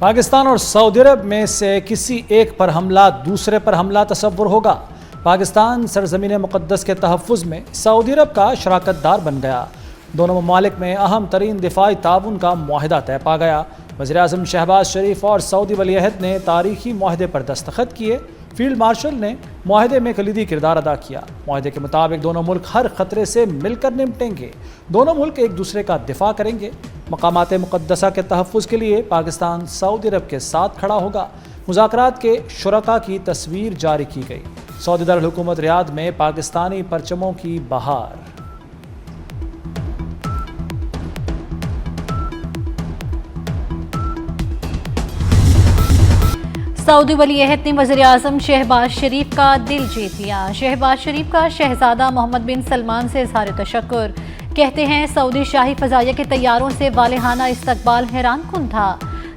पाकिस्तान और सऊदी अरब में से किसी एक पर हमला दूसरे पर हमला तस्वुर होगा। पाकिस्तान सरजमीन मुक़द्दस के तहफ़्फ़ुज़ में सऊदी अरब का शराकतदार बन गया। दोनों ममालिक में अहम तरीन दिफाई ताउन का मुआहदा तय पा गया। वज़ीर-ए-आज़म शहबाज शरीफ और सऊदी वली-अहद ने तारीखी मुआहदे पर दस्तखत किए। फील्ड मार्शल ने मुआहदे में कलीदी किरदार अदा किया। मुआहदे के मुताबिक दोनों मुल्क हर खतरे से मिलकर निपटेंगे। दोनों मुल्क एक दूसरे का दिफा करेंगे। मकामात मुक़द्दसा के तहफ़्फ़ुज़ के लिए पाकिस्तान सऊदी अरब के साथ खड़ा होगा। मुज़ाकरात के शुरका की तस्वीर जारी की गई। सऊदी दारुल हुकूमत रियाद में पाकिस्तानी परचमों की बहार। सऊदी वली-अहद ने वज़ीर-ए-आज़म शहबाज शरीफ का दिल जीत लिया। शहबाज शरीफ का शहजादा मोहम्मद बिन सलमान से इज़हार तशक्कुर। कहते हैं सऊदी शाही फ़ज़ाइया के तैयारों से वालिहाना इस्तकबाल हैरान कुन था।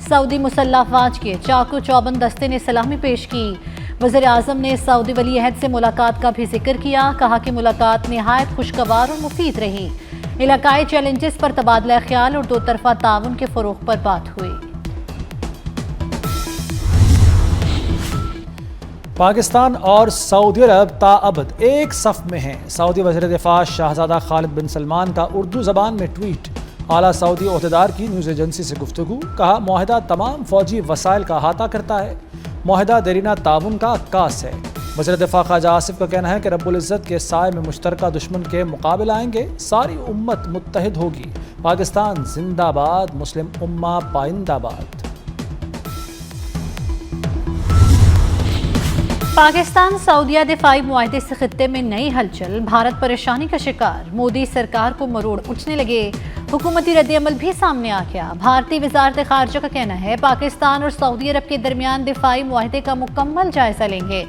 सऊदी मुसल्लह अफ़वाज के चाकू चौबंद दस्ते ने सलामी पेश की। वज़ीर-ए-आज़म ने सऊदी वली-अहद से मुलाकात का भी जिक्र किया। कहा कि मुलाकात नहायत खुशगवार और मुफीद रही। इलाकाई चैलेंजेस पर तबादला ख्याल और दो तरफ़ा ताउन के फ़रोग़ पर बात हुई। पाकिस्तान और सऊदी अरब ताअबद एक सफ़ में हैं। सऊदी वज़ीर दिफ़ा शहज़ादा खालिद बिन सलमान का उर्दू ज़बान में ट्वीट। आला सऊदी ओहदेदार की न्यूज़ एजेंसी से गुफ्तगू। कहा मुआहदा तमाम फ़ौजी वसाइल का अहाता करता है। मुआहदा देरीना ताउन का अक्कास है। वज़ीर दिफ़ा ख्वाजा आसिफ का कहना है कि रब्बुल इज़्ज़त के साए में मुश्तरका दुश्मन के मुकाबले आएंगे। सारी उम्मत मुत्तहिद होगी। पाकिस्तान जिंदाबाद, मुस्लिम उम्मा पाइंदाबाद। पाकिस्तान सऊदिया दिफाई मुआहदे से खित्ते में नई हलचल। भारत परेशानी का शिकार। मोदी सरकार को मरोड़ उठने लगे। हुकूमती रद्द-ए-अमल भी सामने आ गया। भारतीय वज़ारत ख़ारजा का कहना है पाकिस्तान और सऊदी अरब के दरमियान दिफाई मुआहदे का मुकम्मल जायजा लेंगे।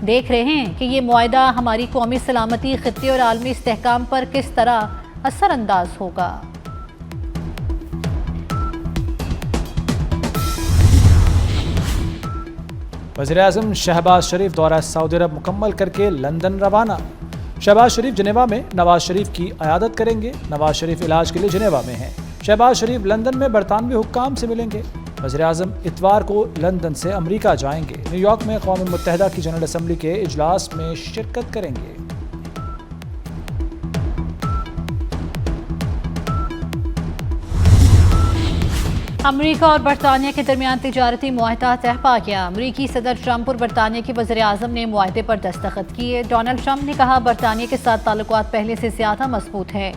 देख रहे हैं कि ये मुआहदा हमारी कौमी सलामती, खित्ते और आलमी इस्तेहकाम पर किस तरह असरअंदाज होगा। वज़ीर-ए-आज़म शहबाज शरीफ द्वारा सऊदी अरब मुकम्मल करके लंदन रवाना। शहबाज शरीफ जिनेवा में नवाज शरीफ की अयादत करेंगे। नवाज शरीफ इलाज के लिए जिनेवा में हैं। शहबाज शरीफ लंदन में बरतानवी हुक्काम से मिलेंगे। वज़ीर-ए-आज़म इतवार को लंदन से अमरीका जाएंगे। न्यूयॉर्क में क़ौमी मुत्तहिदा की जनरल असम्बली के इजलास में शिरकत करेंगे। अमरीका और बरतानिया के दरमियान तिजारती मुआहदा तय पा गया। अमरीकी सदर ट्रंप और बरतानिया के वज़ीर-ए-आज़म ने मुआहदे पर दस्तखत किए। डोनाल्ड ट्रंप ने कहा बरतानिया के साथ ताल्लुकात पहले से ज़्यादा मजबूत हैं।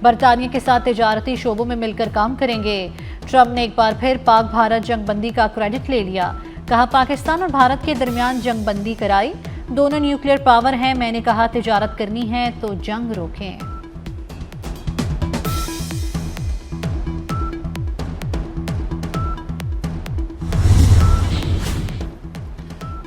बरतानिया के साथ तिजारती शोबों में मिलकर काम करेंगे। ट्रंप ने एक बार फिर पाक भारत जंगबंदी का क्रेडिट ले लिया। कहा पाकिस्तान और भारत के दरमियान जंगबंदी कराई। दोनों न्यूक्लियर पावर हैं। मैंने कहा तिजारत करनी है तो जंग रोकें।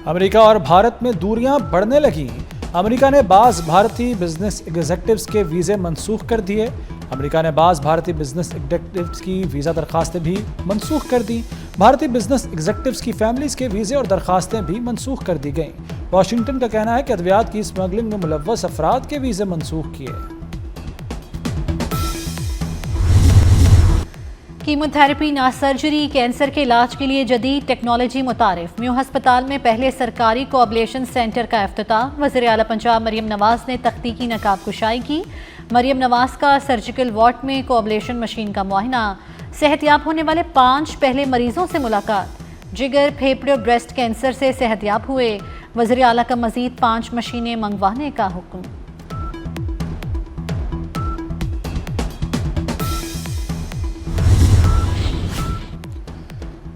अमेरिका और भारत में दूरियां बढ़ने लगी। अमेरिका ने बाज़ भारतीय बिजनेस एग्जेक्टिव्स के वीज़े मनसूख कर दिए। अमेरिका ने बाज़ भारतीय बिजनेस एग्जेक्टिव्स की वीज़ा दरख्वास्तें भी मनसूख कर दी। भारतीय बिजनेस एग्जेक्टिव्स की फैमिलीज़ के वीज़े और दरख्वास्तें भी मनसूख कर दी गईं। वाशिंगटन का कहना है कि अद्वियात की स्मगलिंग में मुलव्वस अफराद के वीज़े मनसूख किए। कीमोथेरेपी ना सर्जरी। कैंसर के इलाज के लिए जदीद टेक्नोलॉजी मुतारिफ। म्यू अस्पताल में पहले सरकारी कोअबलेशन सेंटर का इफ्तिताह। वज़ीर आला पंजाब मरियम नवाज ने तख्तीकी नकाब कुशाई की। मरियम नवाज का सर्जिकल वार्ड में कोअबलेशन मशीन का मुआयना। सेहतयाब होने वाले 5 पहले मरीजों से मुलाकात। जिगर, फेफड़े और ब्रेस्ट कैंसर से सेहतयाब हुए। वज़ीर आला का मजीद 5 मशीनें मंगवाने का हुक्म।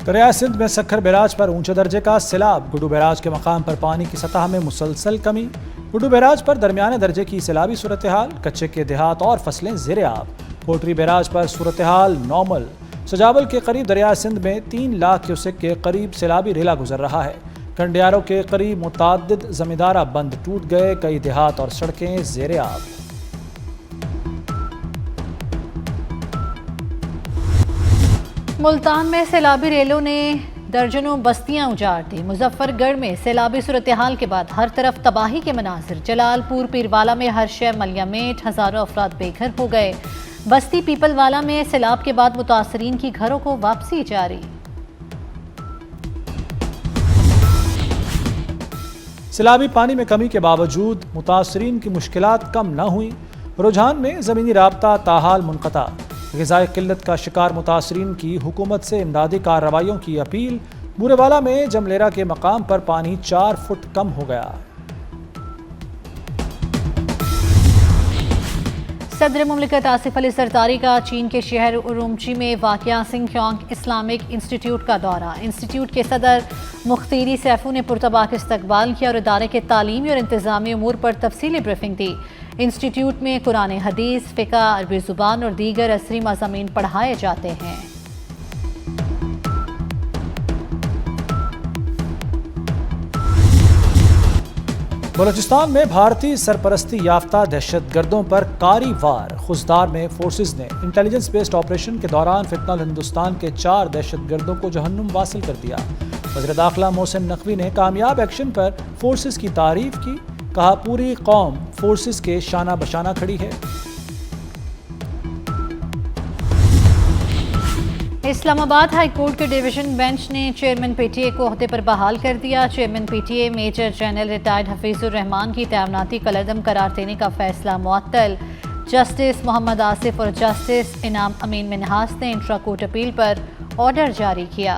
दरिया सिंध में सक्खर बैराज पर ऊंचे दर्जे का सैलाब। गुड्डू बैराज के मकाम पर पानी की सतह में मुसलसल कमी। गुड्डू बैराज पर दरमियाने दर्जे की सैलाबी सूरत हाल। कच्चे के देहात और फसलें ज़ेरे आब। कोटरी बैराज पर सूरत हाल नॉर्मल। सजावल के करीब दरिया सिंध में 3 लाख क्यूसेक के करीब सैलाबी रेला गुजर रहा है। कंडियारों के करीब मुतादिद जमींदारा बंद टूट गए। कई देहात और सड़कें ज़ेरे आब। मुल्तान में सैलाबी रेलों ने दर्जनों बस्तियां उजाड़ दी। मुजफ्फरगढ़ में सैलाबी सूरत हाल के बाद हर तरफ तबाही के मनाजिर। जलालपुर पीरवाला में हर शय मलियामेट। हज़ारों अफराद बेघर हो गए। बस्ती पीपलवाला में सैलाब के बाद मुतासरीन की घरों को वापसी जारी। सैलाबी पानी में कमी के बावजूद मुतासरीन की मुश्किलात कम न हुई। रुझान में ज़मीनी राब्ता ताहाल मुनक़ता। ग़िज़ाई क़िल्लत का शिकार मुतासरीन की हुकूमत से इमदादी कार्रवाइयों की अपील। बूरेवाला में जमलेरा के मकाम पर पानी 4 फुट कम हो गया। सदर मुमलिकत आसिफ अली सरदारी का चीन के शहर उरुमची में वाक़िया सिंगक्योंग इस्लामिक इंस्टीट्यूट का दौरा। इंस्टीट्यूट के सदर मुख्तीरी सैफू ने पुरतबाक इस्तकबाल किया और इदारे के तालीमी और इंतज़ामी अमूर पर तफसीली ब्रीफिंग दी। इंस्टीट्यूट में कुरान हदीस, फ़िक़्ह, अरबी ज़ुबान और दीगर असरी मज़ामीन पढ़ाए जाते हैं। बलूचिस्तान में भारतीय सरपरस्ती याफ्ता दहशतगर्दों पर कारी वार। खुजदार में फोर्सेज ने इंटेलिजेंस बेस्ड ऑपरेशन के दौरान फितनल हिंदुस्तान के 4 दहशतगर्दों को जहन्नुम वासिल कर दिया। वज़ीर दाखिला मोहसिन नकवी ने कामयाब एक्शन पर फोर्सेज की तारीफ की। कहा, पूरी कौम फोर्सेज के शाना बशाना खड़ी है। इस्लामाबाद हाई कोर्ट के डिवीजन बेंच ने चेयरमैन पीटीए को ओहदे पर बहाल कर दिया। Chairman PTA major general retired Hafeezur Rehman की तैनाती कलअदम करार देने का फैसला मुअत्तल। जस्टिस मोहम्मद आसिफ और जस्टिस इनाम अमीन मिन्हास ने इंट्रा कोर्ट अपील पर ऑर्डर जारी किया।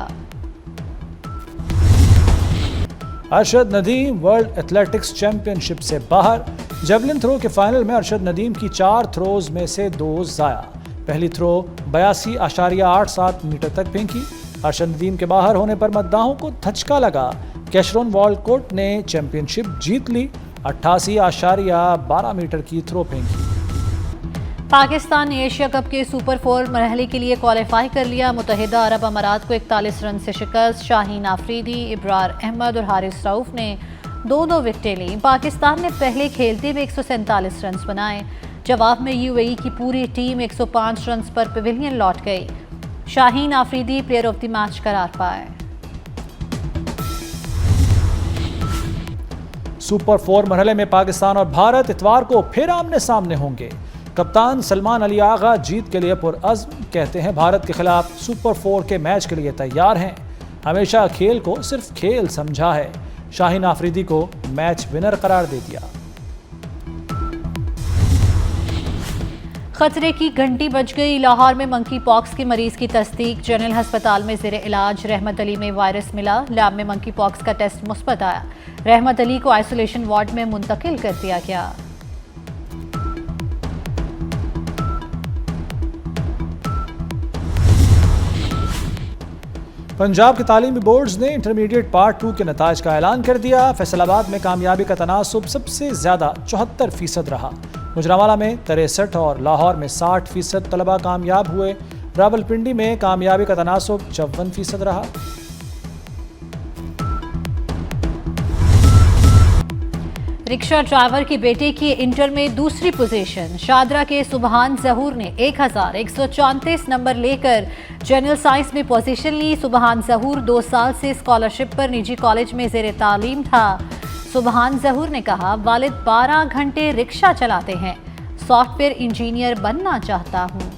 Arshad Nadeem world athletics championship से बाहर। जेवलिन थ्रो के फाइनल में अरशद नदीम की 4 थ्रोज में से 2 ज़ाया। पहली थ्रो 82.87 मीटर तक फेंकी। अरशद नदीम के बाहर होने पर मद्दाहों को धचका लगा। कैशरोन वॉलकोट ने चैंपियनशिप जीत ली। 88.12 मीटर की थ्रो फेंकी। पाकिस्तान ने एशिया कप के सुपर 4 मरहले के लिए क्वालिफाई कर लिया। मुत्तहिदा अरब अमारात को 41 रन से शिकस्त। शाहीन आफरीदी, इब्रार अहमद और हारिस रऊफ ने 2-2 विकेटें लीं। पाकिस्तान ने पहले खेलते हुए 147 रन बनाए। जवाब में यूएई की पूरी टीम 105 रन पर पवेलियन लौट गई। Shaheen Afridi player of the match करार पाए। सुपर 4 मरहले में पाकिस्तान और भारत इतवार को फिर आमने सामने होंगे। कप्तान सलमान अली आगा जीत के लिए पुरअज़्म। कहते हैं भारत के खिलाफ सुपर 4 के मैच के लिए तैयार हैं। हमेशा खेल को सिर्फ खेल समझा है। शाहीन आफरीदी को मैच विनर करार दे दिया। खतरे की घंटी बज गई। लाहौर में मंकी पॉक्स के मरीज की तस्दीक। जनरल अस्पताल में ज़ेरे इलाज रहमत अली में वायरस मिला। लैब में मंकी पॉक्स का टेस्ट मुस्बत आया। रहमत अली को आइसोलेशन वार्ड में मुंतकिल कर दिया गया। पंजाब के तालीमी बोर्ड्स ने इंटरमीडिएट पार्ट 2 के नताज का ऐलान कर दिया। फैसलाबाद में कामयाबी का तनासुब सबसे ज़्यादा 74% रहा। गुजरांवाला में 63 और लाहौर में 60% तलबा कामयाब हुए। रावलपिंडी में कामयाबी का तनासुब 54% रहा। रिक्शा ड्राइवर के बेटे की इंटर में दूसरी पोजीशन। शादरा के सुबहान जहूर ने 1134 नंबर लेकर जनरल साइंस में पोजीशन ली। सुबहान जहूर 2 साल से स्कॉलरशिप पर निजी कॉलेज में ज़ेरे तालीम था। सुबहान जहूर ने कहा, वालिद 12 घंटे रिक्शा चलाते हैं। सॉफ्टवेयर इंजीनियर बनना चाहता हूँ।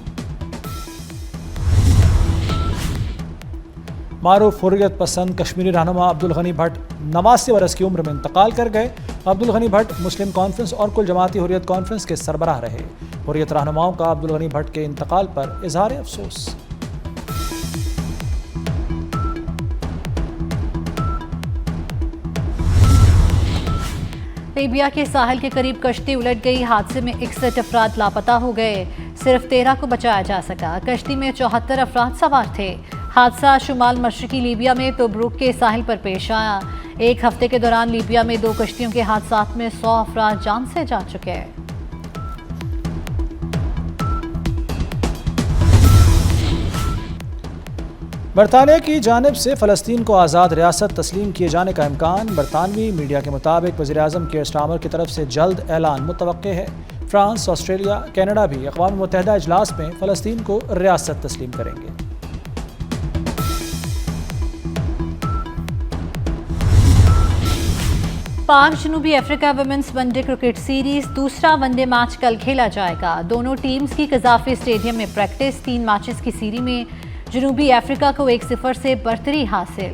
मारूफ हुर्रियत पसंद कश्मीरी रहनुमा अब्दुल गनी भट्ट 89 बरस की उम्र में इंतकाल कर गए। अब्दुल गनी भट्ट मुस्लिम कॉन्फ्रेंस और कुल जमाती हुर्रियत कॉन्फ्रेंस के सरबराह रहे। हुर्रियत रहनुमाओं का अब्दुल गनी भट्ट के इंतकाल पर इजहार अफसोस। लीबिया के साहिल के करीब कश्ती उलट गई। हादसे में 61 अफराद लापता हो गए। सिर्फ 13 को बचाया जा सका। कश्ती में 74 अफराद सवार थे। हादसा शुमाल मशरकी लीबिया में तोब्रुक के साहिल पर पेश आया। एक हफ्ते के दौरान लीबिया में 2 कश्तियों के हादसात में 100 अफराद जान से जा चुके हैं। बरतानिया की जानिब से फ़लस्तीन को आज़ाद रियासत तस्लीम किए जाने का इम्कान। बरतानवी मीडिया के मुताबिक वज़ीर आज़म केयर स्टार्मर की तरफ से जल्द ऐलान मुतवक्के है। फ्रांस, ऑस्ट्रेलिया, कनाडा भी अक़वाम मुत्तहिदा इजलास में फ़लस्तीन को रियासत तस्लीम करेंगे। पाक जनूबी Africa women's one day cricket series दूसरा वनडे मैच कल खेला जाएगा। दोनों टीम्स की कजाफी स्टेडियम में प्रैक्टिस। 3 मैचेस की सीरीज में जनूबी अफ्रीका को 1-0 से बढ़तरी हासिल।